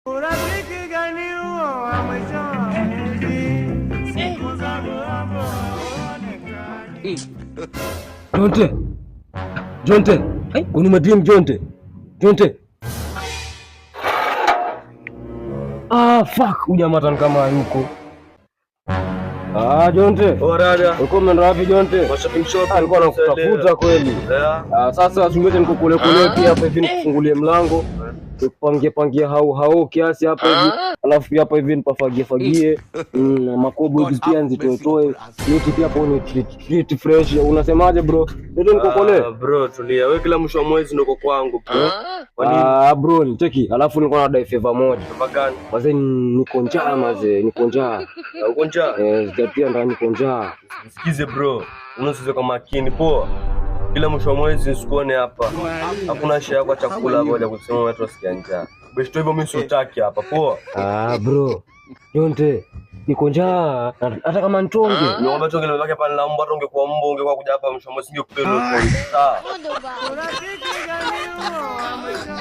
Urafiki gani huo wa mwisho wa mwezi? Siku zangu hapo haonekani. Jonte. Jonte. Kuna madini Jonte. Jonte. Fuck, ujamaa kama yuko. Jonte. Dada. Uko umeenda wapi Jonte? Shopping shop. Alikuwa anakutafuta kweli. Sasa sungete nikukule pia hapa hivi nikufungulie mlango. Pangie hau kiasi hapa hivi. Alafu pia hapa hivi nipafagie makobo hivi pia nzitoe. Miti pia hapo ni treat fresh. Unasemaje bro? Ndio nikukole. Bro tulia. Wewe kila mwisho wa mwezi ndio kwangu bro. Kwa nini? Bro cheki. Alafu nilikuwa na dai favor moja. Favor gani? Wazee niko njaa mazee, niko njaa. Uko njaa? Pia ndani niko njaa. Sikize bro. Unasikize kwa makini poa. Kila mwisho wa mwezi nisikuone hapa. Hakuna shida yako chakula moja kusema watu wasikia njaa. Beshto hivyo mimi sitaki hapa poa. Bro. Jonte, niko njaa. Hata kama ntonge. Niombe tonge leo hapa ninaomba tonge kwa mbo ungekuwa kuja hapa mwisho wa mwezi singekupeleka. Sawa. Urafiki gani huo wa mwisho